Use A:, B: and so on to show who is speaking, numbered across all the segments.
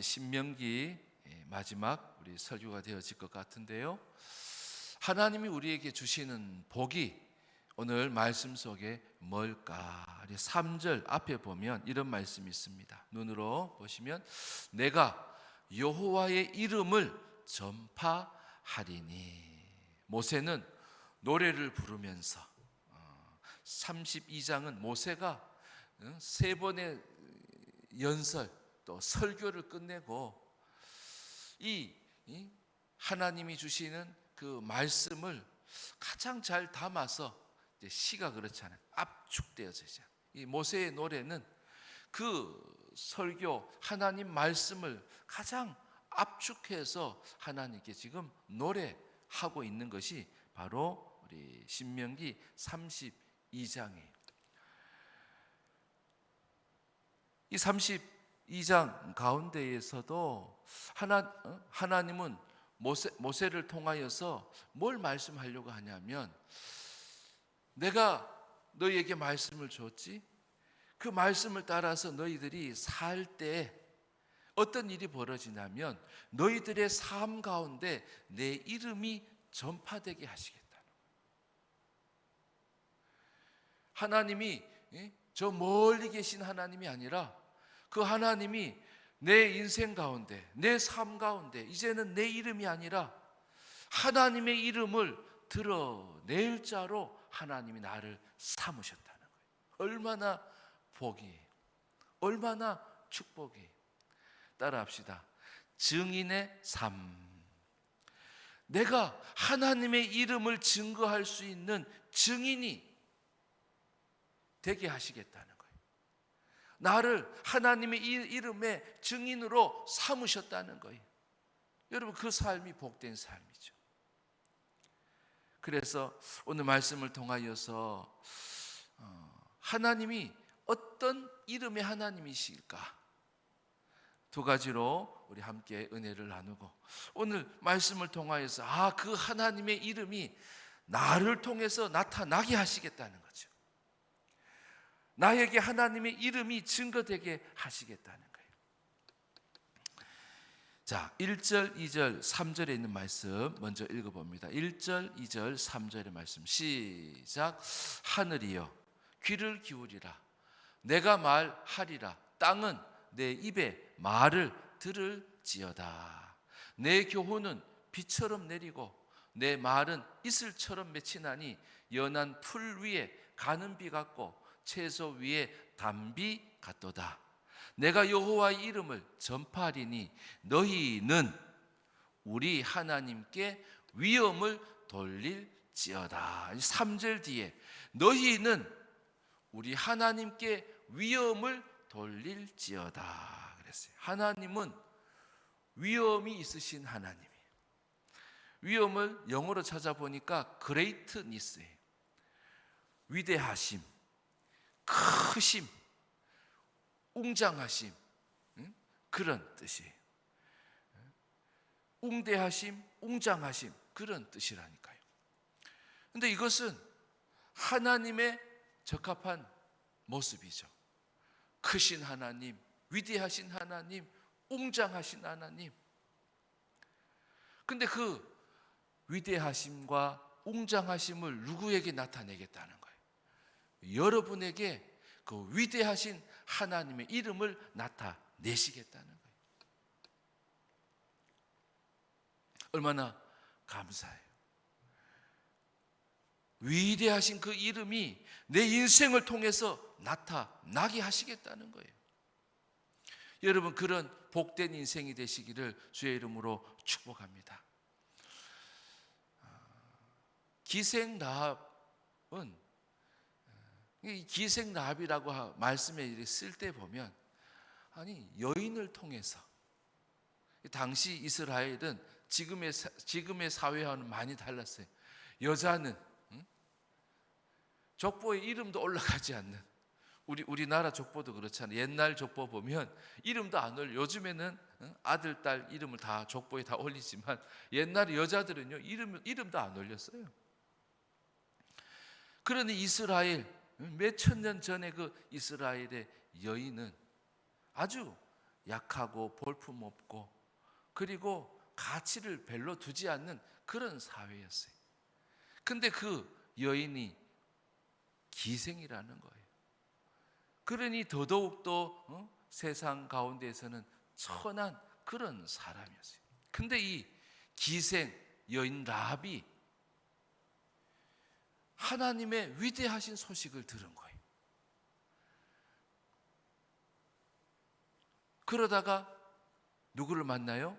A: 신명기 마지막 우리 설교가 되어질 것 같은데요. 하나님이 우리에게 주시는 복이 오늘 말씀 속에 뭘까? 3절 앞에 보면 이런 말씀이 있습니다. 눈으로 보시면 내가 여호와의 이름을 전파하리니. 모세는 노래를 부르면서 32장은 모세가 세 번의 연설 또 설교를 끝내고 이 하나님이 주시는 그 말씀을 가장 잘 담아서 이제 시가 그렇잖아요. 압축되어져 있어요. 이 모세의 노래는 그 설교 하나님 말씀을 가장 압축해서 하나님께 지금 노래하고 있는 것이 바로 우리 신명기 32장이에요. 이 32장 가운데에서도 하나님은 모세를 통하여서 뭘 말씀하려고 하냐면, 내가 너희에게 말씀을 줬지, 그 말씀을 따라서 너희들이 살 때 어떤 일이 벌어지냐면 너희들의 삶 가운데 내 이름이 전파되게 하시겠다는 거예요. 하나님이 저 멀리 계신 하나님이 아니라 그 하나님이 내 인생 가운데, 내 삶 가운데 이제는 내 이름이 아니라 하나님의 이름을 드러낼 자로 하나님이 나를 삼으셨다는 거예요. 얼마나 복이에요. 얼마나 축복이에요. 따라합시다. 증인의 삶. 내가 하나님의 이름을 증거할 수 있는 증인이 되게 하시겠다는 거예요. 나를 하나님의 이름의 증인으로 삼으셨다는 거예요. 여러분, 그 삶이 복된 삶이죠. 그래서 오늘 말씀을 통하여서 하나님이 어떤 이름의 하나님이실까? 두 가지로 우리 함께 은혜를 나누고, 오늘 말씀을 통하여서 그 하나님의 이름이 나를 통해서 나타나게 하시겠다는 거죠. 나에게 하나님의 이름이 증거되게 하시겠다는 거예요. 자, 1절, 2절, 3절에 있는 말씀 먼저 읽어봅니다. 1절, 2절, 3절의 말씀 시작. 하늘이여 귀를 기울이라. 내가 말하리라. 땅은 내 입에 말을 들을지어다. 내 교훈은 비처럼 내리고 내 말은 이슬처럼 맺히나니 연한 풀 위에 가는 비 같고 채소 위에 담비 같도다. 내가 여호와의 이름을 전파하리니 너희는 우리 하나님께 위엄을 돌릴지어다. 3절 뒤에 너희는 우리 하나님께 위엄을 돌릴지어다 그랬어요. 하나님은 위엄이 있으신 하나님이에요. 위엄을 영어로 찾아보니까 greatness예요. 위대하심, 크심, 웅장하심, 그런 뜻이에요. 웅대하심, 웅장하심, 그런 뜻이라니까요. 그런데 이것은 하나님의 적합한 모습이죠. 크신 하나님, 위대하신 하나님, 웅장하신 하나님. 근데 그 위대하심과 웅장하심을 누구에게 나타내겠다는 거예요? 여러분에게 그 위대하신 하나님의 이름을 나타내시겠다는 거예요. 얼마나 감사해요. 위대하신 그 이름이 내 인생을 통해서 나타나게 하시겠다는 거예요. 여러분, 그런 복된 인생이 되시기를 주의 이름으로 축복합니다. 기생라합은, 이 기생라합이라고 말씀에 쓸 때 보면, 아니 여인을 통해서, 당시 이스라엘은 지금의 사회와는 많이 달랐어요. 여자는 족보에 이름도 올라가지 않는, 우리나라 족보도 그렇잖아요. 옛날 족보 보면 이름도 안 올려. 요즘에는 아들, 딸 이름을 다 족보에 다 올리지만 옛날에 여자들은요 이름도 안 올렸어요. 그러니 이스라엘, 몇 천 년 전에 그 이스라엘의 여인은 아주 약하고 볼품없고 그리고 가치를 별로 두지 않는 그런 사회였어요. 근데 그 여인이 기생이라는 거예요. 그러니 더더욱더 세상 가운데에서는 천한 그런 사람이었어요. 근데 이 기생 여인 라합이 하나님의 위대하신 소식을 들은 거예요. 그러다가 누구를 만나요?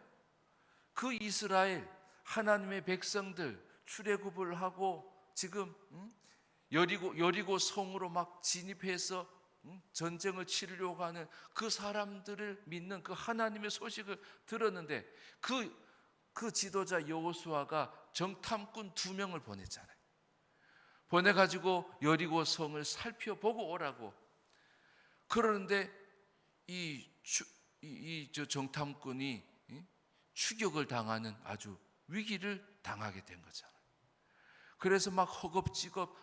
A: 그 이스라엘 하나님의 백성들 출애굽을 하고 지금 여리고 성으로 막 진입해서 전쟁을 치르려고 하는 그 사람들을 믿는 그 하나님의 소식을 들었는데 그 지도자 여호수아가 정탐꾼 2명을 보냈잖아요. 보내가지고 여리고 성을 살펴보고 오라고. 그러는데 이 정탐꾼이 추격을 당하는 아주 위기를 당하게 된 거잖아요. 그래서 막 허겁지겁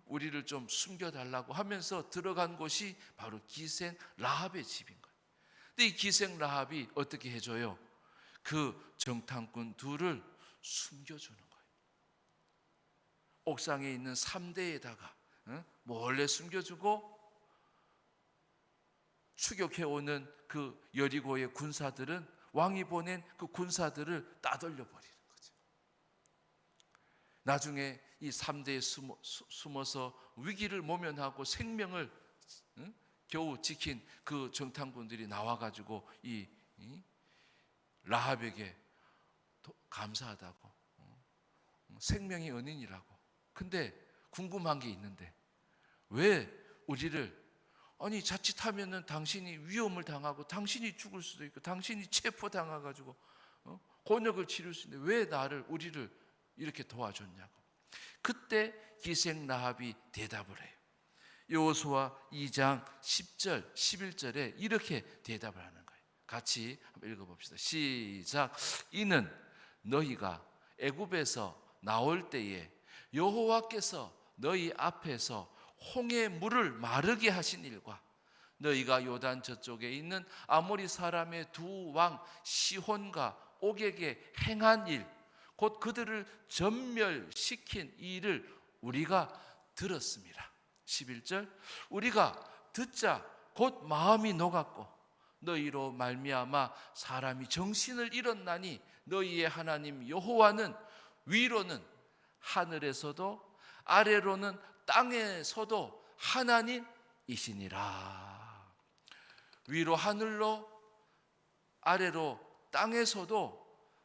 A: 우리를 좀 숨겨달라고 하면서 들어간 곳이 바로 기생 라합의 집인 거예요. 근데 이 기생 라합이 어떻게 해줘요? 그 정탐꾼 둘을 숨겨주는 거예요. 옥상에 있는 3대에다가 몰래 숨겨주고 추격해오는 그 여리고의 군사들은 왕이 보낸 그 군사들을 따돌려 버리는 거죠. 나중에 이 3대에 숨어서 위기를 모면하고 생명을 겨우 지킨 그 정탐꾼들이 나와가지고 이 라합에게 감사하다고, 생명의 은인이라고. 근데 궁금한 게 있는데 왜 우리를, 아니 자칫하면은 당신이 위험을 당하고 당신이 죽을 수도 있고 당신이 체포당해가지고 곤욕을 치를 수 있는데 왜 우리를 이렇게 도와줬냐고. 그때 기생 라합이 대답을 해요. 여호수아 2장 10절 11절에 이렇게 대답을 하는 거예요. 같이 한번 읽어봅시다. 시작. 이는 너희가 애굽에서 나올 때에 여호와께서 너희 앞에서 홍해 물을 마르게 하신 일과 너희가 요단 저쪽에 있는 아모리 사람의 2 왕 시혼과 옥에게 행한 일, 곧 그들을 전멸시킨 일을 우리가 들었습니다. 11절. 우리가 듣자 곧 마음이 녹았고 너희로 말미암아 사람이 정신을 잃었나니 너희의 하나님 여호와는 위로는 하늘에서도 아래로는 땅에서도 하나님이시니라. 위로 하늘로 아래로 땅에서도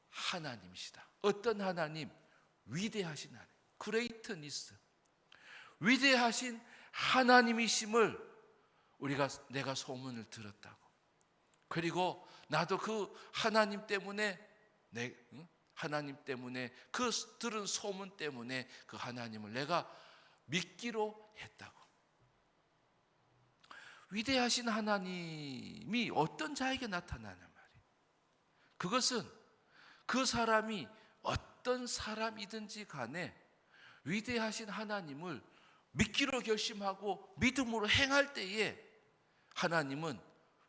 A: 하나님이시다. 어떤 하나님? 위대하신 하나님. 그레이트니스. 위대하신 하나님이심을 내가 소문을 들었다고. 그리고 나도 그 하나님 때문에 하나님 때문에 그 들은 소문 때문에 그 하나님을 내가 믿기로 했다고. 위대하신 하나님이 어떤 자에게 나타나는 말이에요. 그것은 그 사람이 어떤 사람이든지 간에 위대하신 하나님을 믿기로 결심하고 믿음으로 행할 때에 하나님은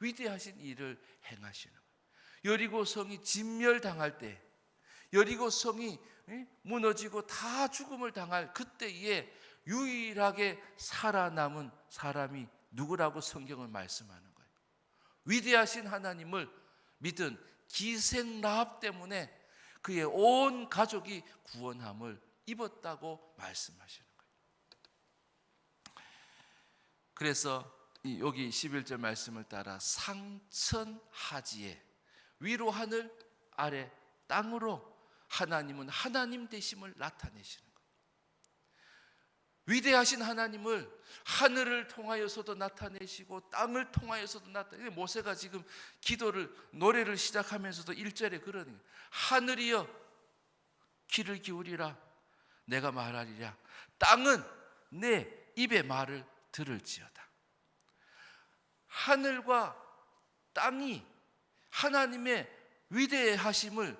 A: 위대하신 일을 행하시는 거예요. 여리고 성이 진멸당할 때, 여리고 성이 무너지고 다 죽음을 당할 그때에 유일하게 살아남은 사람이 누구라고 성경은 말씀하는 거예요. 위대하신 하나님을 믿은 기생 라합 때문에 그의 온 가족이 구원함을 입었다고 말씀하시는 거예요. 그래서 여기 11절 말씀을 따라 상천하지에 위로 하늘 아래 땅으로 하나님은 하나님 되심을 나타내시는 거예요. 위대하신 하나님을 하늘을 통하여서도 나타내시고 땅을 통하여서도 나타내시고, 모세가 지금 노래를 시작하면서도 1절에 그러는 거예요. 하늘이여 귀를 기울이라 내가 말하리라. 땅은 내 입의 말을 들을지어다. 하늘과 땅이 하나님의 위대하심을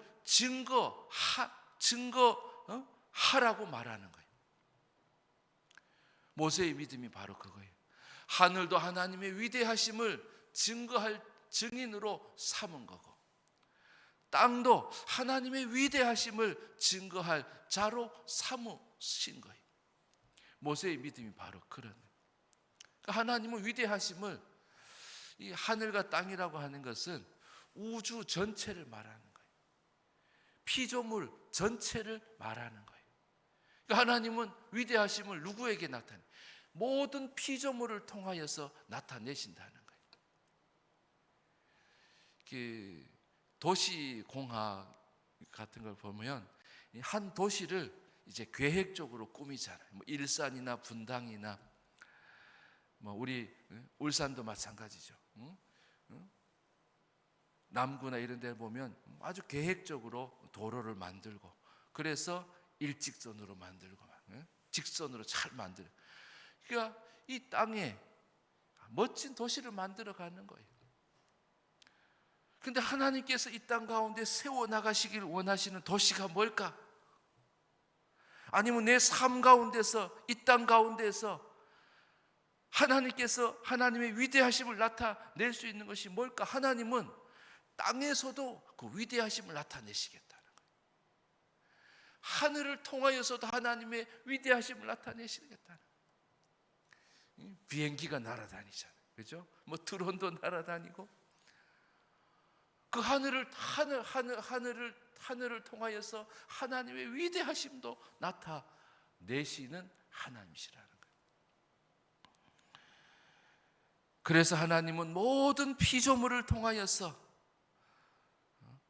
A: 증거하라고 말하는 거예요. 모세의 믿음이 바로 그거예요. 하늘도 하나님의 위대하심을 증거할 증인으로 삼은 거고, 땅도 하나님의 위대하심을 증거할 자로 삼으신 거예요. 모세의 믿음이 바로 그런 거예요. 하나님은 위대하심을, 이 하늘과 땅이라고 하는 것은 우주 전체를 말하는 거예요. 피조물 전체를 말하는 거예요. 하나님은 위대하심을 누구에게 나타내요? 모든 피조물을 통하여서 나타내신다는 거예요. 도시공학 같은 걸 보면 한 도시를 이제 계획적으로 꾸미잖아요. 뭐 일산이나 분당이나 뭐 우리 울산도 마찬가지죠. 남구나 이런 데 보면 아주 계획적으로 도로를 만들고, 그래서 일직선으로 만들고 직선으로 잘 만들고, 그러니까 이 땅에 멋진 도시를 만들어 가는 거예요. 그런데 하나님께서 이 땅 가운데 세워나가시길 원하시는 도시가 뭘까? 아니면 내 삶 가운데서, 이 땅 가운데서 하나님께서 하나님의 위대하심을 나타낼 수 있는 것이 뭘까? 하나님은 땅에서도 그 위대하심을 나타내시겠다는 거예요. 하늘을 통하여서도 하나님의 위대하심을 나타내시겠다는 거예요. 비행기가 날아다니잖아요. 그죠? 뭐 드론도 날아다니고, 그 하늘을 통하여서 하나님의 위대하심도 나타내시는 하나님이시라는 거예요. 그래서 하나님은 모든 피조물을 통하여서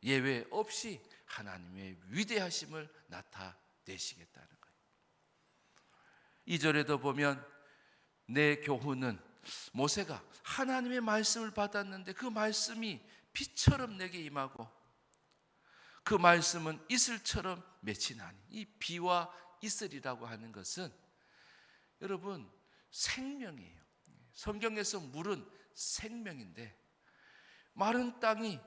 A: 예외 없이 하나님의 위대하심을 나타내시겠다는 거예요. 2절에도 보면 내 교훈은, 모세가 하나님의 말씀을 받았는데 그 말씀이 비처럼 내게 임하고 그 말씀은 이슬처럼 맺히나니, 이 비와 이슬이라고 하는 것은 여러분 생명이에요. 성경에서 물은 생명인데, 마른 땅이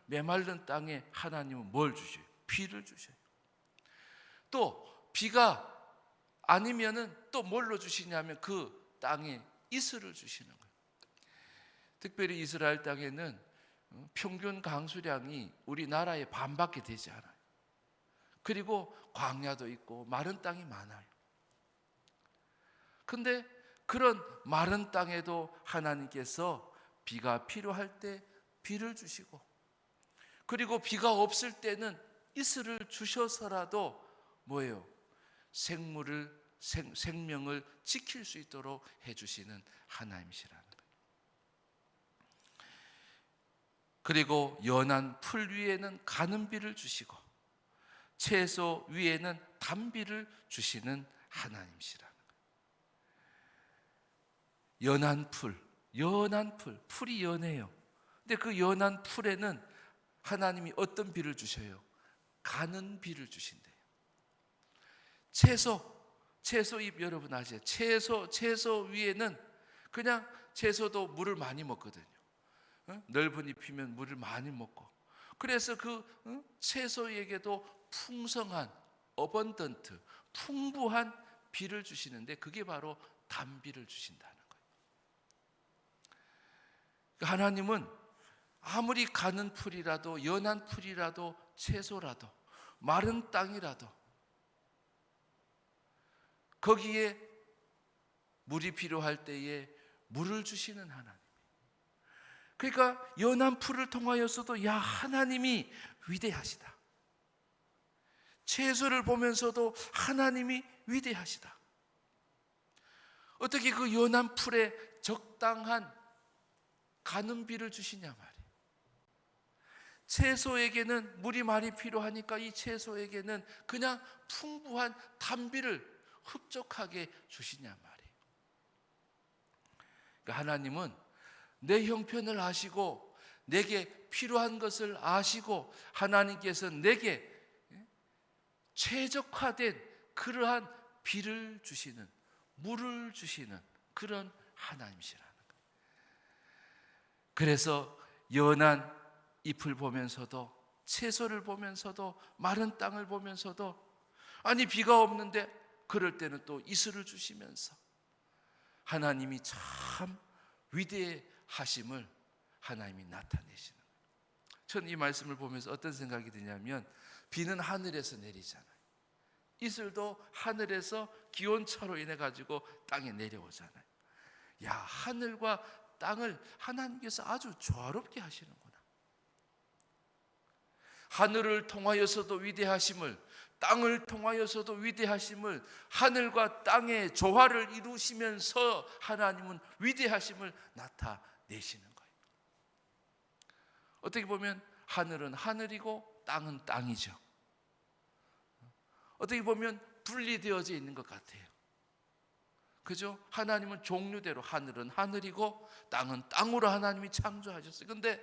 A: 메마른 땅에 하나님은 뭘 주셔요? 비를 주셔요. 또 비가 아니면은 또 뭘로 주시냐면 그 땅에 이슬을 주시는 거예요. 특별히 이스라엘 땅에는 평균 강수량이 우리나라의 반밖에 되지 않아요. 그리고 광야도 있고 마른 땅이 많아요. 근데 그런 마른 땅에도 하나님께서 비가 필요할 때 비를 주시고, 그리고 비가 없을 때는 이슬을 주셔서라도 뭐예요? 생명을 지킬 수 있도록 해주시는 하나님이시라는 거예요. 그리고 연한 풀 위에는 가는 비를 주시고 채소 위에는 단비를 주시는 하나님이시라는 거예요. 연한 풀이 연해요. 근데 그 연한 풀에는 하나님이 어떤 비를 주셔요? 가는 비를 주신대요. 채소잎 여러분 아세요? 채소 위에는, 그냥 채소도 물을 많이 먹거든요. 넓은 잎이면 물을 많이 먹고, 그래서 그 채소에게도 풍성한 어번던트, 풍부한 비를 주시는데 그게 바로 단비를 주신다는 거예요. 하나님은 아무리 가는 풀이라도, 연한 풀이라도, 채소라도, 마른 땅이라도 거기에 물이 필요할 때에 물을 주시는 하나님. 그러니까 연한 풀을 통하여서도 야, 하나님이 위대하시다. 채소를 보면서도 하나님이 위대하시다. 어떻게 그 연한 풀에 적당한 가는 비를 주시냐 말이에요. 채소에게는 물이 많이 필요하니까 이 채소에게는 그냥 풍부한 단비를 흡족하게 주시냐 말이에요. 그러니까 하나님은 내 형편을 아시고 내게 필요한 것을 아시고 하나님께서 내게 최적화된 그러한 비를 주시는, 물을 주시는 그런 하나님이시라는 거예요. 그래서 연한 잎을 보면서도, 채소를 보면서도, 마른 땅을 보면서도, 아니 비가 없는데 그럴 때는 또 이슬을 주시면서 하나님이 참 위대하심을 하나님이 나타내시는 거예요. 저는 이 말씀을 보면서 어떤 생각이 드냐면, 비는 하늘에서 내리잖아요. 이슬도 하늘에서 기온차로 인해 가지고 땅에 내려오잖아요. 야, 하늘과 땅을 하나님께서 아주 조화롭게 하시는구나. 하늘을 통하여서도 위대하심을, 땅을 통하여서도 위대하심을, 하늘과 땅의 조화를 이루시면서 하나님은 위대하심을 나타내시는 거예요. 어떻게 보면 하늘은 하늘이고 땅은 땅이죠. 어떻게 보면 분리되어져 있는 것 같아요. 그죠? 하나님은 종류대로 하늘은 하늘이고 땅은 땅으로 하나님이 창조하셨어요. 그런데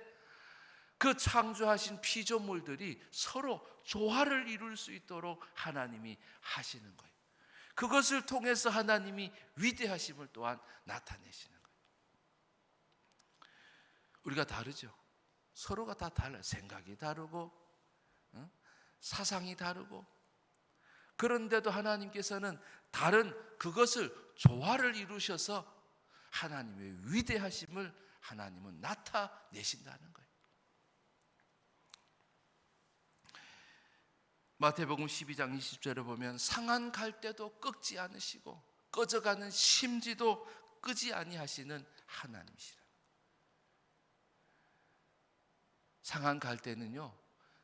A: 그 창조하신 피조물들이 서로 조화를 이룰 수 있도록 하나님이 하시는 거예요. 그것을 통해서 하나님이 위대하심을 또한 나타내시는 거예요. 우리가 다르죠. 서로가 다 달라요. 생각이 다르고 사상이 다르고, 그런데도 하나님께서는 다른 그것을 조화를 이루셔서 하나님의 위대하심을 하나님은 나타내신다는 거예요. 마태복음 12장 20절에 보면 상한 갈대도 꺾지 않으시고 꺼져가는 심지도 끄지 아니하시는 하나님이시라. 상한 갈대는요,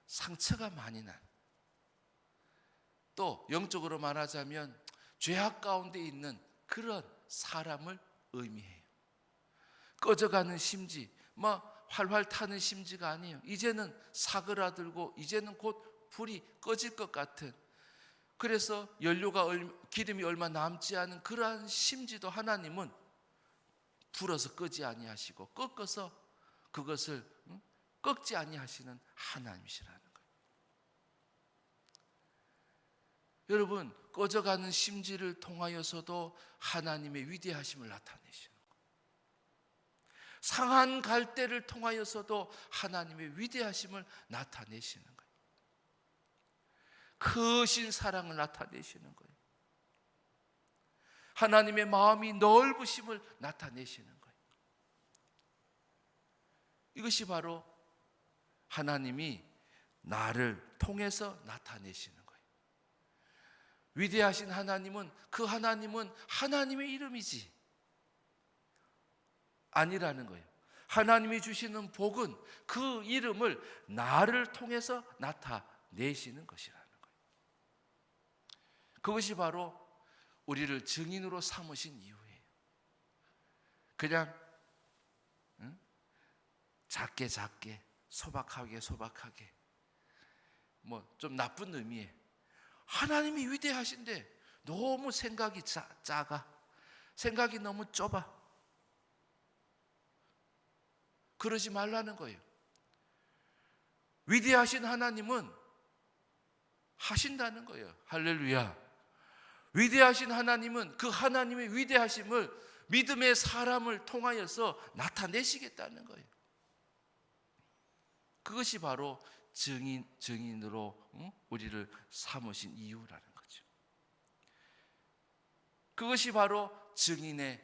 A: 상처가 많이 난, 또 영적으로 말하자면 죄악 가운데 있는 그런 사람을 의미해요. 꺼져가는 심지, 활활 타는 심지가 아니에요. 이제는 사그라들고 이제는 곧 불이 꺼질 것 같은, 그래서 기름이 얼마 남지 않은 그러한 심지도 하나님은 불어서 끄지 아니하시고 꺾어서 그것을 꺾지 아니하시는 하나님이시라는 거예요. 여러분, 꺼져가는 심지를 통하여서도 하나님의 위대하심을 나타내시는 거예요. 상한 갈대를 통하여서도 하나님의 위대하심을 나타내시는 거예요. 크신 사랑을 나타내시는 거예요. 하나님의 마음이 넓으심을 나타내시는 거예요. 이것이 바로 하나님이 나를 통해서 나타내시는 거예요. 위대하신 하나님은, 그 하나님은 하나님의 이름이지 아니라는 거예요. 하나님이 주시는 복은 그 이름을 나를 통해서 나타내시는 것이라는 거예요. 그것이 바로 우리를 증인으로 삼으신 이유예요. 그냥 작게 소박하게 좀 나쁜 의미에, 하나님이 위대하신데 너무 생각이 작아, 생각이 너무 좁아, 그러지 말라는 거예요. 위대하신 하나님은 하신다는 거예요. 할렐루야. 위대하신 하나님은 그 하나님의 위대하심을 믿음의 사람을 통하여서 나타내시겠다는 거예요. 그것이 바로 증인으로 우리를 삼으신 이유라는 거죠. 그것이 바로 증인이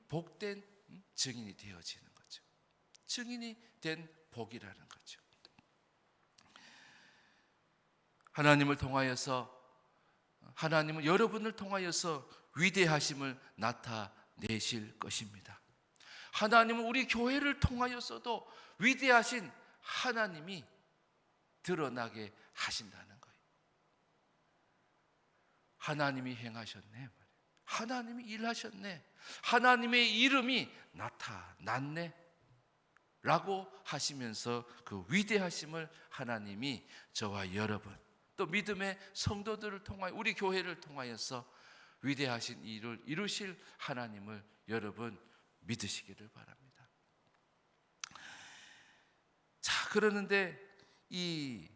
A: 복된 증인이 되어지는 거죠. 증인이 된 복이라는 거죠. 하나님을 통하여서, 하나님은 여러분을 통하여서 위대하심을 나타내실 것입니다. 하나님은 우리 교회를 통하여서도 위대하신 하나님이 드러나게 하신다는 거예요. 하나님이 행하셨네, 하나님이 일하셨네, 하나님의 이름이 나타났네 라고 하시면서 그 위대하심을 하나님이 저와 여러분, 또 믿음의 성도들을 통하여, 우리 교회를 통하여서 위대하신 일을 이루실 하나님을 여러분 믿으시기를 바랍니다. 자, 그러는데 이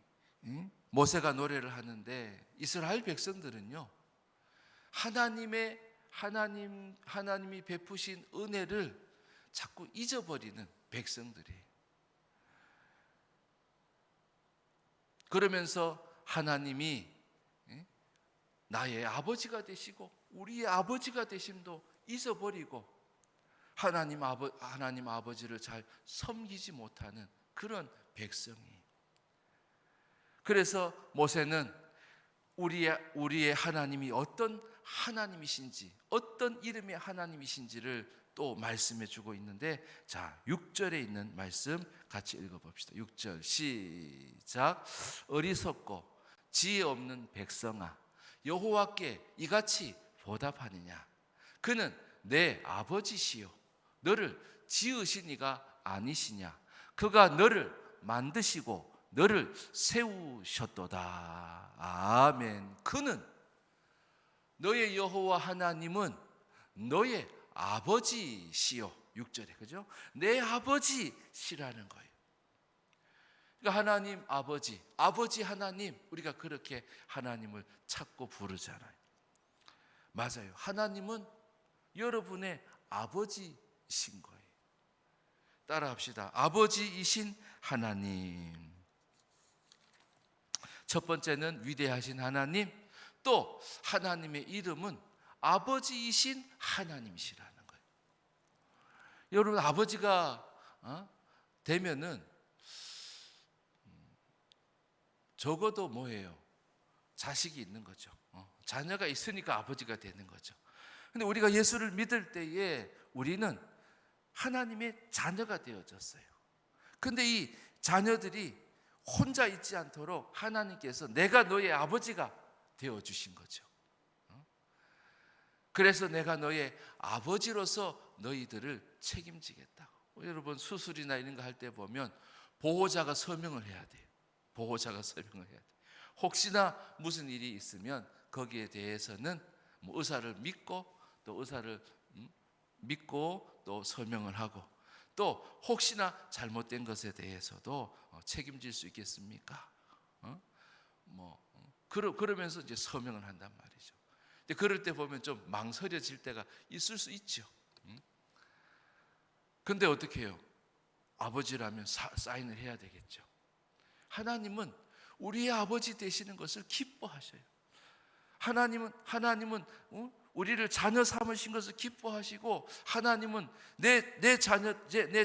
A: 모세가 노래를 하는데 이스라엘 백성들은요, 하나님이 베푸신 은혜를 자꾸 잊어버리는 백성들이에요. 그러면서 하나님이 나의 아버지가 되시고 우리의 아버지가 되심도 잊어버리고, 하나님 아버지를 잘 섬기지 못하는 그런 백성이. 그래서 모세는 우리의 하나님이 어떤 하나님이신지, 어떤 이름의 하나님이신지를 또 말씀해 주고 있는데, 자, 6절에 있는 말씀 같이 읽어봅시다. 6절 시작. 어리석고 지혜 없는 백성아, 여호와께 이같이 보답하느냐? 그는 내 아버지시요 너를 지으신 이가 아니시냐? 그가 너를 만드시고 너를 세우셨도다. 아멘. 그는, 너의 여호와 하나님은 너의 아버지시요. 6절에, 그죠? 내 아버지시라는 거예요. 그러니까 하나님 아버지 하나님, 우리가 그렇게 하나님을 찾고 부르잖아요. 맞아요. 하나님은 여러분의 아버지신 거예요. 따라합시다. 아버지이신 하나님. 첫 번째는 위대하신 하나님, 또 하나님의 이름은 아버지이신 하나님이시라는 거예요. 여러분, 아버지가 되면은 적어도 뭐예요? 자식이 있는 거죠. 자녀가 있으니까 아버지가 되는 거죠. 근데 우리가 예수를 믿을 때에 우리는 하나님의 자녀가 되어졌어요. 근데 이 자녀들이 혼자 있지 않도록 하나님께서 내가 너의 아버지가 되어주신 거죠. 그래서 내가 너의 아버지로서 너희들을 책임지겠다고. 여러분, 수술이나 이런 거 할 때 보면 보호자가 서명을 해야 돼요. 보호자가 서명을 해야 돼요. 혹시나 무슨 일이 있으면 거기에 대해서는 뭐 의사를 믿고 또 서명을 하고, 또 혹시나 잘못된 것에 대해서도 책임질 수 있겠습니까? 그러면서 이제 서명을 한단 말이죠. 근데 그럴 때 보면 좀 망설여질 때가 있을 수 있죠. 근데 어떻게 해요? 아버지라면 사인을 해야 되겠죠. 하나님은 우리의 아버지 되시는 것을 기뻐하셔요. 하나님은 우리를 자녀 삼으신 것을 기뻐하시고, 하나님은 내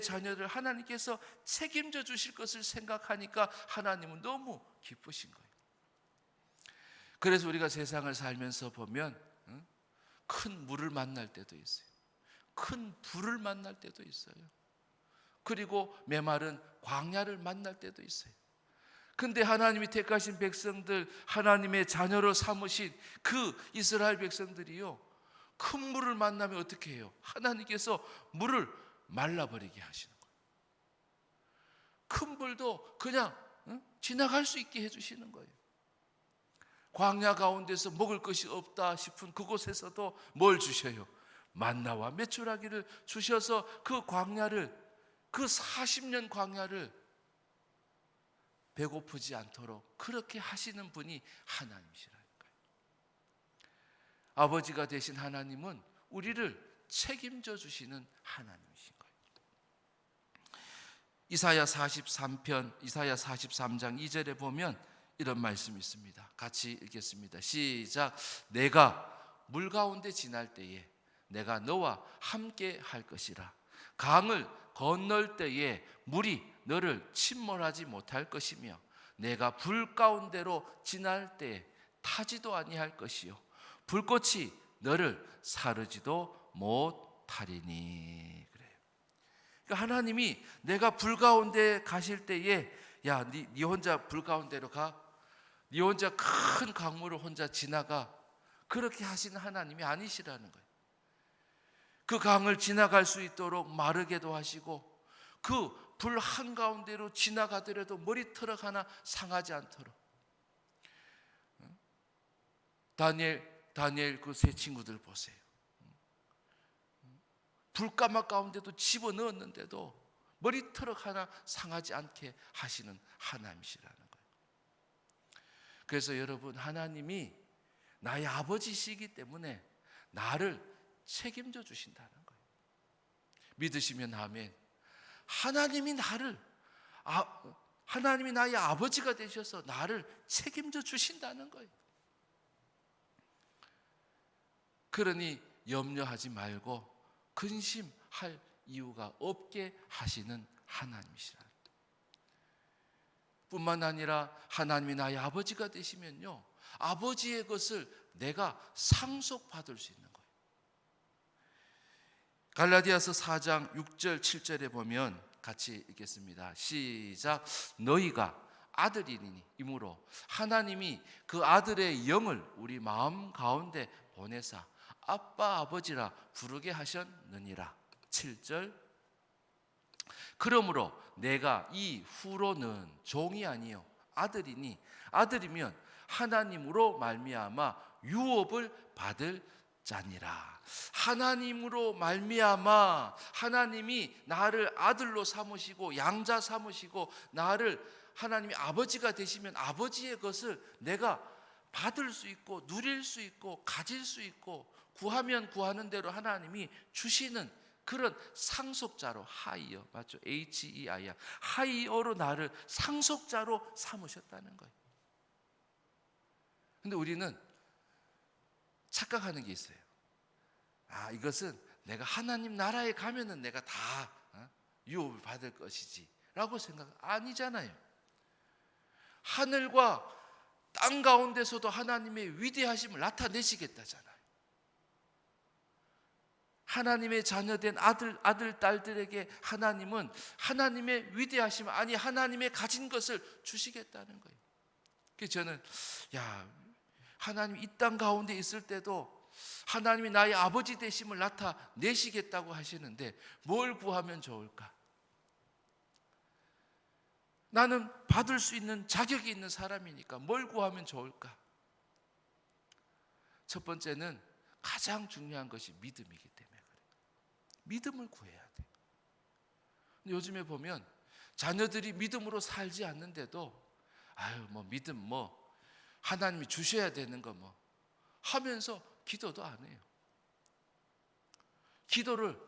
A: 자녀를 하나님께서 책임져 주실 것을 생각하니까 하나님은 너무 기쁘신 거예요. 그래서 우리가 세상을 살면서 보면 큰 물을 만날 때도 있어요. 큰 불을 만날 때도 있어요. 그리고 메마른 광야를 만날 때도 있어요. 근데 하나님이 택하신 백성들, 하나님의 자녀로 삼으신 그 이스라엘 백성들이요, 큰 물을 만나면 어떻게 해요? 하나님께서 물을 말라버리게 하시는 거예요. 큰 불도 그냥 지나갈 수 있게 해주시는 거예요. 광야 가운데서 먹을 것이 없다 싶은 그곳에서도 뭘 주셔요? 만나와 메추라기를 주셔서 그 광야를, 그 40년 광야를 배고프지 않도록 그렇게 하시는 분이 하나님이시라는 거예요. 아버지가 되신 하나님은 우리를 책임져 주시는 하나님이신 거예요. 이사야 43장 2절에 보면 이런 말씀이 있습니다. 같이 읽겠습니다. 시작. 내가 물 가운데 지날 때에 내가 너와 함께 할 것이라. 강을 건널 때에 물이 너를 침몰하지 못할 것이며, 내가 불 가운데로 지날 때에 타지도 아니할 것이요 불꽃이 너를 사르지도 못하리니. 그래요. 그러니까 하나님이 내가 불 가운데 가실 때에, 야, 네 혼자 불 가운데로 가, 네 혼자 큰 강물을 혼자 지나가, 그렇게 하시는 하나님이 아니시라는 거예요. 그 강을 지나갈 수 있도록 마르게도 하시고, 그 불 한가운데로 지나가더라도 머리털럭 하나 상하지 않도록. 다니엘 그 세 친구들 보세요. 불가마 가운데도 집어넣었는데도 머리털럭 하나 상하지 않게 하시는 하나님이시라는 거예요. 그래서 여러분, 하나님이 나의 아버지시기 때문에 나를 책임져 주신다는 거예요. 믿으시면 아멘. 하나님이 나의 아버지가 되셔서 나를 책임져 주신다는 거예요. 그러니 염려하지 말고 근심하지 할 이유가 없게 하시는 하나님이시라. 뿐만 아니라 하나님이 나의 아버지가 되시면요, 아버지의 것을 내가 상속받을 수 있는 거예요. 갈라디아서 4장 6절 7절에 보면 같이 읽겠습니다. 시작. 너희가 아들이니 이므로 하나님이 그 아들의 영을 우리 마음 가운데 보내사 아빠 아버지라 부르게 하셨느니라. 7절. 그러므로 내가 이 후로는 종이 아니요 아들이니 아들이면 하나님으로 말미암아 유업을 받을 자니라. 하나님으로 말미암아 하나님이 나를 아들로 삼으시고 양자 삼으시고 나를 하나님이 아버지가 되시면 아버지의 것을 내가 받을 수 있고 누릴 수 있고 가질 수 있고 구하면 구하는 대로 하나님이 주시는 그런 상속자로 하이어, 맞죠? H-E-I-R 하이어로 나를 상속자로 삼으셨다는 거예요. 근데 우리는 착각하는 게 있어요. 아, 이것은 내가 하나님 나라에 가면은 내가 다 유업을 받을 것이지 라고 생각. 아니잖아요. 하늘과 땅 가운데서도 하나님의 위대하심을 나타내시겠다잖아요. 하나님의 자녀된 아들, 딸들에게 하나님은 하나님의 위대하심, 아니 하나님의 가진 것을 주시겠다는 거예요. 그래서 저는 하나님 이 땅 가운데 있을 때도 하나님이 나의 아버지 되심을 나타내시겠다고 하시는데 뭘 구하면 좋을까? 나는 받을 수 있는 자격이 있는 사람이니까 뭘 구하면 좋을까? 첫 번째는 가장 중요한 것이 믿음이기 때문에 그래요. 믿음을 구해야 돼요. 요즘에 보면 자녀들이 믿음으로 살지 않는데도 믿음 하나님이 주셔야 되는 거 하면서 기도도 안 해요. 기도를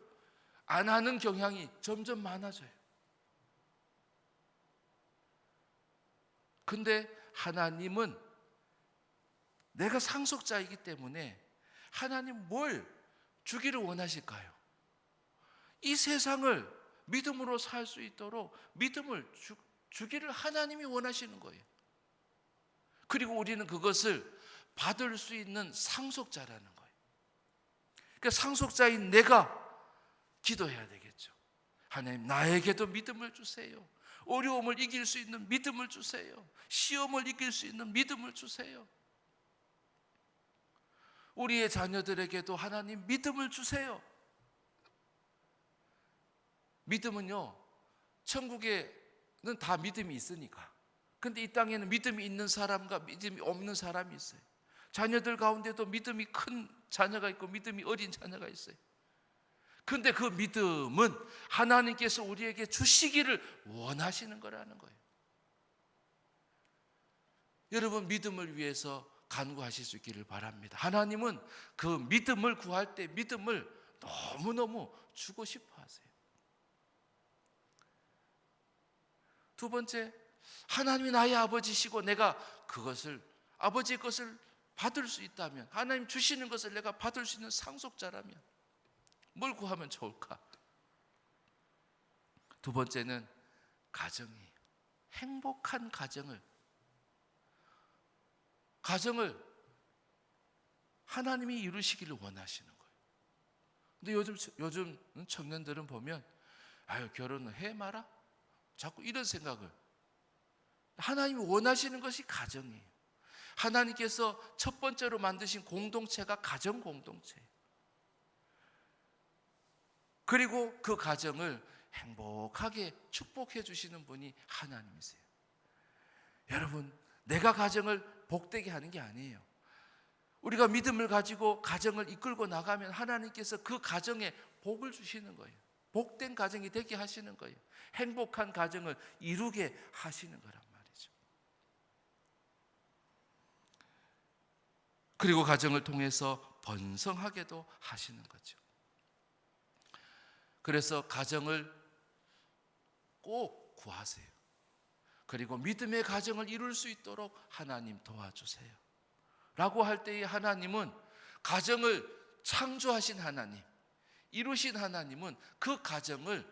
A: 안 하는 경향이 점점 많아져요. 근데 하나님은 내가 상속자이기 때문에 하나님 뭘 주기를 원하실까요? 이 세상을 믿음으로 살 수 있도록 믿음을 주기를 하나님이 원하시는 거예요. 그리고 우리는 그것을 받을 수 있는 상속자라는 거예요. 그러니까 상속자인 내가 기도해야 되겠죠. 하나님, 나에게도 믿음을 주세요. 어려움을 이길 수 있는 믿음을 주세요. 시험을 이길 수 있는 믿음을 주세요. 우리의 자녀들에게도 하나님 믿음을 주세요. 믿음은요, 천국에는 다 믿음이 있으니까. 근데 이 땅에는 믿음이 있는 사람과 믿음이 없는 사람이 있어요. 자녀들 가운데도 믿음이 큰 자녀가 있고 믿음이 어린 자녀가 있어요. 근데 그 믿음은 하나님께서 우리에게 주시기를 원하시는 거라는 거예요. 여러분, 믿음을 위해서 간구하실 수 있기를 바랍니다. 하나님은 그 믿음을 구할 때 믿음을 너무너무 주고 싶어 하세요. 두 번째, 하나님이 나의 아버지시고 내가 그것을, 아버지의 것을 받을 수 있다면, 하나님 주시는 것을 내가 받을 수 있는 상속자라면 뭘 구하면 좋을까? 두 번째는 가정이에요. 행복한 가정을 하나님이 이루시기를 원하시는 거예요. 근데 요즘 청년들은 보면 결혼을 해 마라? 자꾸 이런 생각을. 하나님이 원하시는 것이 가정이에요. 하나님께서 첫 번째로 만드신 공동체가 가정 공동체예요. 그리고 그 가정을 행복하게 축복해 주시는 분이 하나님이세요. 여러분, 내가 가정을 복되게 하는 게 아니에요. 우리가 믿음을 가지고 가정을 이끌고 나가면 하나님께서 그 가정에 복을 주시는 거예요. 복된 가정이 되게 하시는 거예요. 행복한 가정을 이루게 하시는 거란 말이죠. 그리고 가정을 통해서 번성하게도 하시는 거죠. 그래서 가정을 꼭 구하세요. 그리고 믿음의 가정을 이룰 수 있도록 하나님 도와주세요 라고 할 때에 하나님은 가정을 창조하신 하나님, 이루신 하나님은 그 가정을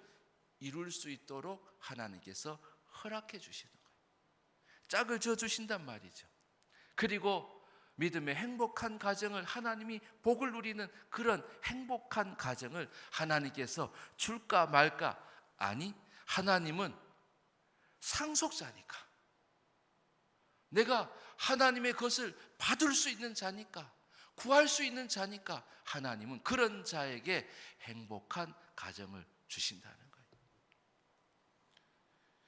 A: 이룰 수 있도록 하나님께서 허락해 주시는 거예요. 짝을 져 주신단 말이죠. 그리고 믿음의 행복한 가정을, 하나님이 복을 누리는 그런 행복한 가정을 하나님께서 줄까 말까? 아니, 하나님은 상속자니까, 내가 하나님의 것을 받을 수 있는 자니까, 구할 수 있는 자니까 하나님은 그런 자에게 행복한 가정을 주신다는 거예요.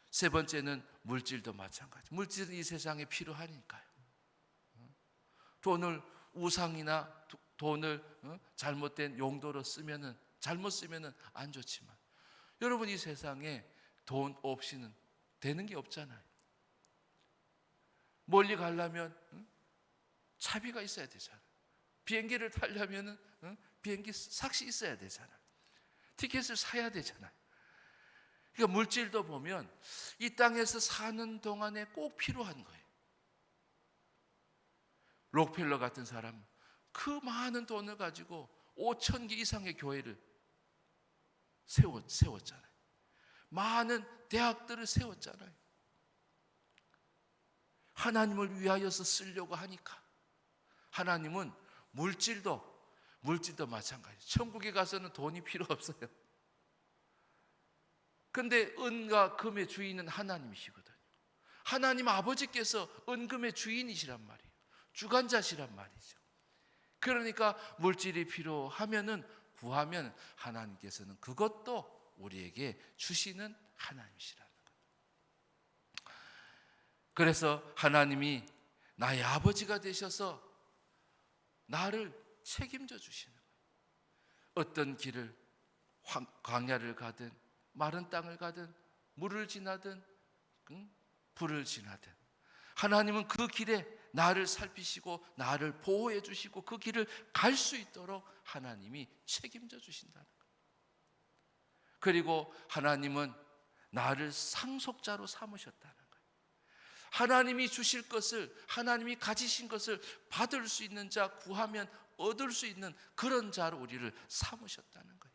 A: 세 번째는 물질도 마찬가지. 물질은 이 세상에 필요하니까요. 돈을 우상이나 돈을 잘못된 용도로 쓰면은, 잘못 쓰면은 안 좋지만, 여러분 이 세상에 돈 없이는 되는 게 없잖아요. 멀리 가려면 차비가 있어야 되잖아요. 비행기를 타려면은 비행기 삭시 있어야 되잖아요. 티켓을 사야 되잖아요. 그러니까 물질도 보면 이 땅에서 사는 동안에 꼭 필요한 거예요. 록펠러 같은 사람, 그 많은 돈을 가지고 5,000개 이상의 교회를 세웠잖아요. 많은 대학들을 세웠잖아요. 하나님을 위하여서 쓰려고 하니까. 하나님은 물질도 마찬가지. 천국에 가서는 돈이 필요 없어요. 근데 은과 금의 주인은 하나님이시거든요. 하나님 아버지께서 은금의 주인이시란 말이에요. 주관자시란 말이죠. 그러니까 물질이 필요하면은, 구하면 하나님께서는 그것도 우리에게 주시는 하나님이시라는 거예요. 그래서 하나님이 나의 아버지가 되셔서 나를 책임져 주시는 거예요. 어떤 길을, 광야를 가든 마른 땅을 가든 물을 지나든 불을 지나든, 하나님은 그 길에 나를 살피시고 나를 보호해 주시고 그 길을 갈 수 있도록 하나님이 책임져 주신다는 거예요. 그리고 하나님은 나를 상속자로 삼으셨다는 거예요. 하나님이 주실 것을, 하나님이 가지신 것을 받을 수 있는 자, 구하면 얻을 수 있는 그런 자로 우리를 삼으셨다는 거예요.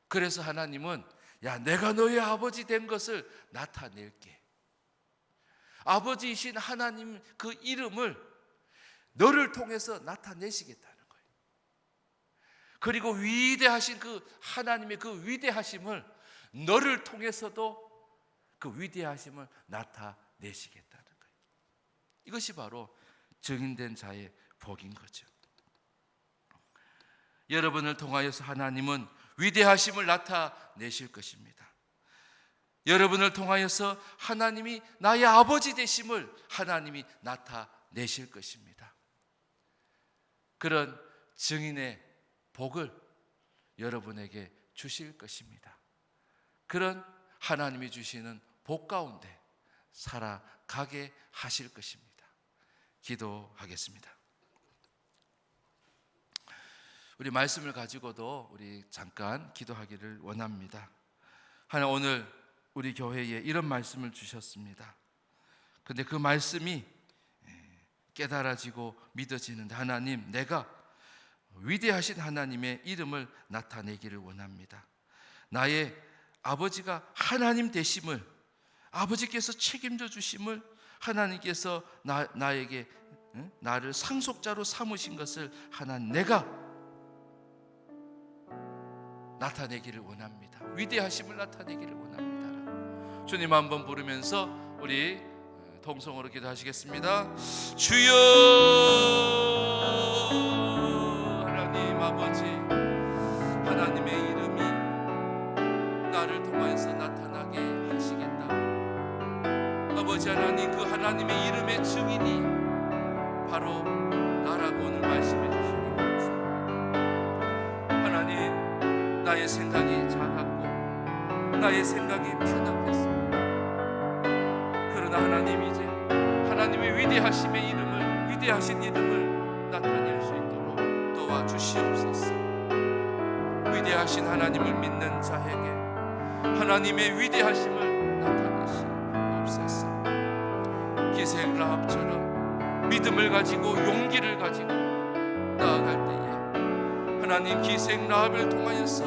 A: 그래서 하나님은, 야, 내가 너의 아버지 된 것을 나타낼게. 아버지이신 하나님 그 이름을 너를 통해서 나타내시겠다는 거예요. 그리고 위대하신 그 하나님의 그 위대하심을 너를 통해서도 그 위대하심을 나타내시겠다는 거예요. 이것이 바로 증인된 자의 복인 거죠. 여러분을 통하여서 하나님은 위대하심을 나타내실 것입니다. 여러분을 통하여서 하나님이 나의 아버지 되심을 하나님이 나타내실 것입니다. 그런 증인의 복을 여러분에게 주실 것입니다. 그런 하나님이 주시는 복 가운데 살아가게 하실 것입니다. 기도하겠습니다. 우리 말씀을 가지고도 우리 잠깐 기도하기를 원합니다. 하나님, 오늘 우리 교회에 이런 말씀을 주셨습니다. 근데 그 말씀이 깨달아지고 믿어지는데, 하나님, 내가 위대하신 하나님의 이름을 나타내기를 원합니다. 나의 아버지가 하나님 되심을, 아버지께서 책임져 주심을, 하나님께서 나에게 나를 상속자로 삼으신 것을 하나님, 내가 나타내기를 원합니다. 위대하심을 나타내기를 원합니다. 주님 한번 부르면서 우리 동성으로 기도하시겠습니다. 주여, 하나님 아버지, 하나님의 이름이 나를 통하여서 나타나게 하시겠다. 아버지 하나님, 그 하나님의 이름의 증인이 바로 나라고 오늘 말씀해 주시니 감사합니다. 하나님, 나의 생각이 작았고 나의 생각이 편협했습니다. 그러나 하나님, 이제 하나님의 위대하심의 이름을, 위대하신 이름을 나타낼 수 있도록 도와주시옵소서. 위대하신 하나님을 믿는 자에게 하나님의 위대하심을 나타내시옵소서. 기생 라합처럼 믿음을 가지고 용기를 가지고 나아갈 때에 하나님 기생 라합을 통하여서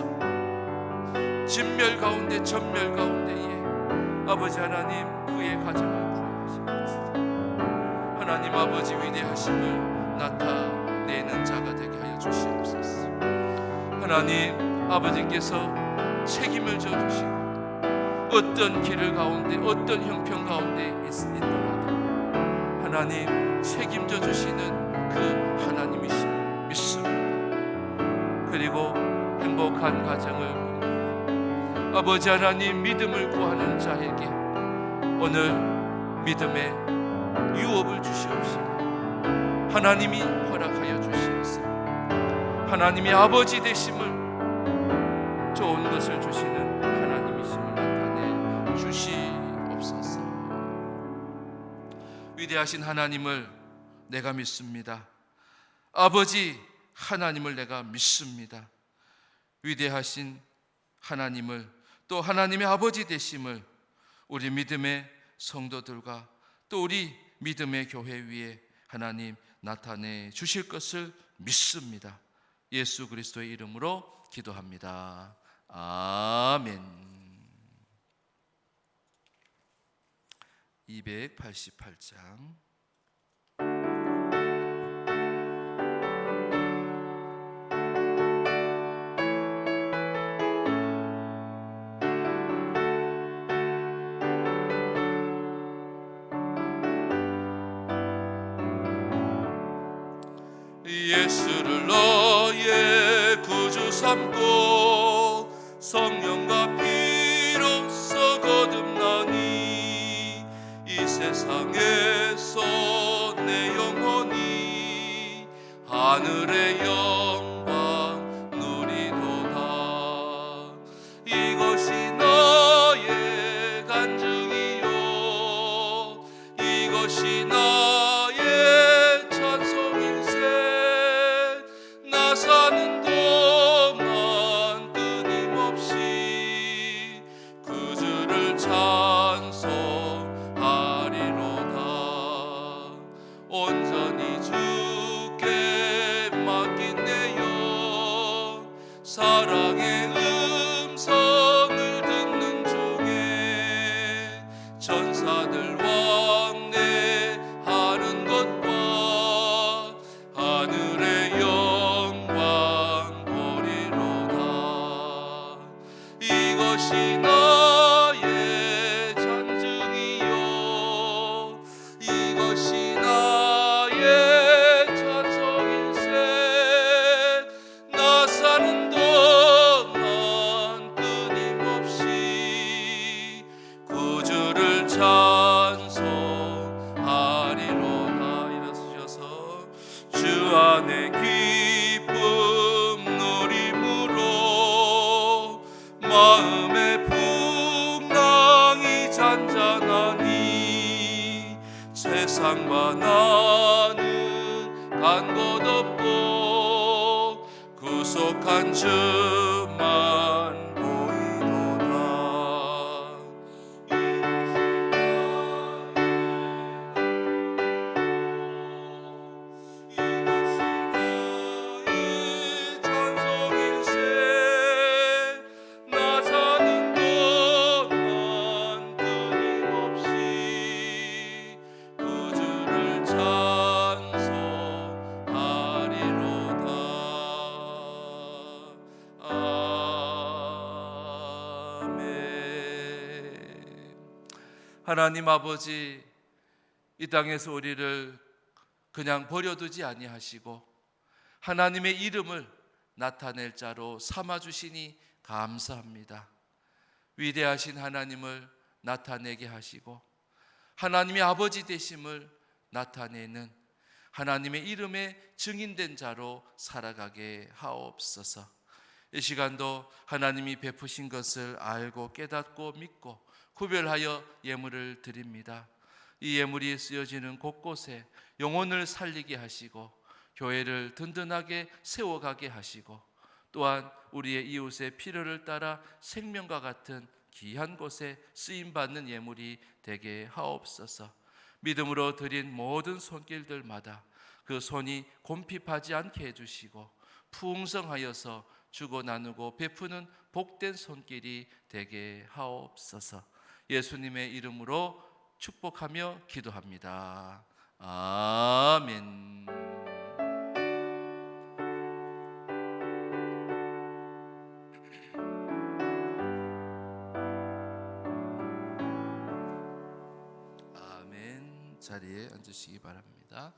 A: 진멸 가운데 전멸 가운데에 아버지 하나님 그의 가정을 구원하시옵소서. 하나님 아버지 위대하심을 나타내는 자가 되게 하여 주시옵소서. 하나님 아버지께서 책임을 져주시고 어떤 길을 가운데 어떤 형편 가운데 있더라도 하나님 책임져 주시는 그 하나님이심을 믿습니다. 그리고 행복한 가정을 꿈꾸고 아버지 하나님 믿음을 구하는 자에게 오늘 믿음의 유업을 주시옵시고 하나님이 허락하여 주시옵소서. 하나님이 아버지 되심을 좋은 것을 주시는 하나님이심을 나타내 주시옵소서. 위대하신 하나님을 내가 믿습니다. 아버지 하나님을 내가 믿습니다. 위대하신 하나님을 또 하나님의 아버지 되심을 우리 믿음의 성도들과 또 우리 믿음의 교회 위에 하나님 나타내 주실 것을 믿습니다. 예수 그리스도의 이름으로 기도합니다. 아멘. 288장 예수를 너의 구주 삼고 성령과 피로써 거듭나니 이 세상에서 내 영혼이 하늘의 영광 누리도다. 이것이 너의 간증이요 이것이 나의 찬송일세. 나 사는 동안 끊임없이 그 주를 찬송하리로다. 온전히 주께 맡긴 내 영 사랑의 음성을 듣는 중에 천사들 왕래하는 것과 하늘의 영광 보리로다. 이것이 나의 찬증이요 이것이 나의 찬송일세. 나 사는 동안 끊임없이 그 주를 찬송하리로다. 일어서셔서 주 안에 기쁨 누림으로 마음의 풍랑이 잔잔하니 세상과 나는 간 곳 없고 구속한 주만 보이도다. 나 사는 동안 끊임없이 그 주를 찬송하리로다. 아멘. 하나님 아버지, 이 땅에서 우리를 그냥 버려두지 아니하시고 하나님의 이름을 나타낼 자로 삼아주시니 감사합니다. 위대하신 하나님을 나타내게 하시고 하나님의 아버지 되심을 나타내는 하나님의 이름에 증인된 자로 살아가게 하옵소서. 이 시간도 하나님이 베푸신 것을 알고 깨닫고 믿고 구별하여 예물을 드립니다. 이 예물이 쓰여지는 곳곳에 영혼을 살리게 하시고 교회를 든든하게 세워가게 하시고 또한 우리의 이웃의 필요를 따라 생명과 같은 귀한 곳에 쓰임받는 예물이 되게 하옵소서. 믿음으로 드린 모든 손길들마다 그 손이 곰핍하지 않게 해주시고 풍성하여서 주고 나누고 베푸는 복된 손길이 되게 하옵소서. 예수님의 이름으로 축복하며 기도합니다. 아멘. 아멘. 자리에 앉으시기 바랍니다.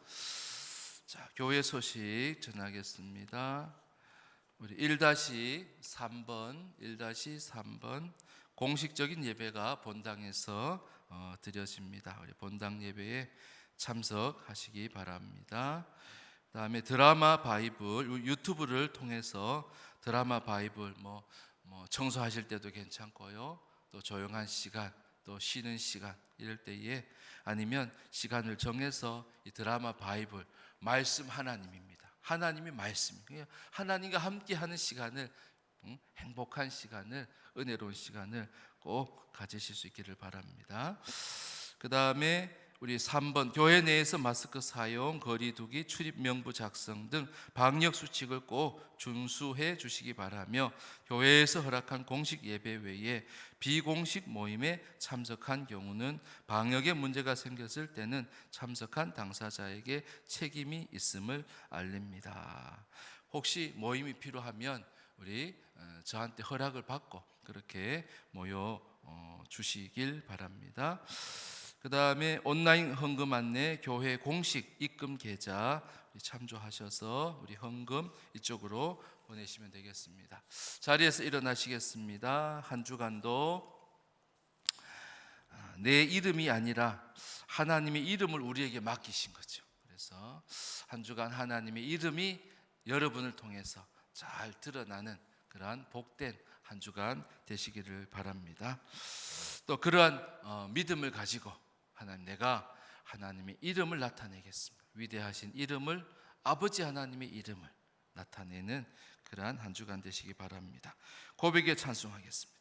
A: 자, 교회 소식 전하겠습니다. 우리 1-3번 공식적인 예배가 본당에서 드려집니다. 우리 본당 예배에 참석하시기 바랍니다. 그다음에 드라마 바이블 유튜브를 통해서 드라마 바이블 뭐 청소하실 때도 괜찮고요. 또 조용한 시간, 또 쉬는 시간 이럴 때에 아니면 시간을 정해서 이 드라마 바이블 말씀 하나님입니다. 하나님이 말씀이에요. 하나님과 함께하는 시간을 행복한 시간을 은혜로운 시간을 꼭 가지실 수 있기를 바랍니다. 그 다음에 우리 3번 교회 내에서 마스크 사용, 거리 두기, 출입 명부 작성 등 방역 수칙을 꼭 준수해 주시기 바라며 교회에서 허락한 공식 예배 외에 비공식 모임에 참석한 경우는 방역에 문제가 생겼을 때는 참석한 당사자에게 책임이 있음을 알립니다. 혹시 모임이 필요하면 우리 저한테 허락을 받고 그렇게 모여 주시길 바랍니다. 그 다음에 온라인 헌금 안내 교회 공식 입금 계좌 참조하셔서 우리 헌금 이쪽으로 보내시면 되겠습니다. 자리에서 일어나시겠습니다. 한 주간도 내 이름이 아니라 하나님의 이름을 우리에게 맡기신 거죠. 그래서 한 주간 하나님의 이름이 여러분을 통해서 잘 드러나는 그러한 복된 한 주간 되시기를 바랍니다. 또 그러한 믿음을 가지고 하나님, 내가 하나님의 이름을 나타내겠습니다. 위대하신 이름을, 아버지 하나님의 이름을 나타내는 그러한 한 주간 되시기 바랍니다. 고백에 찬송하겠습니다.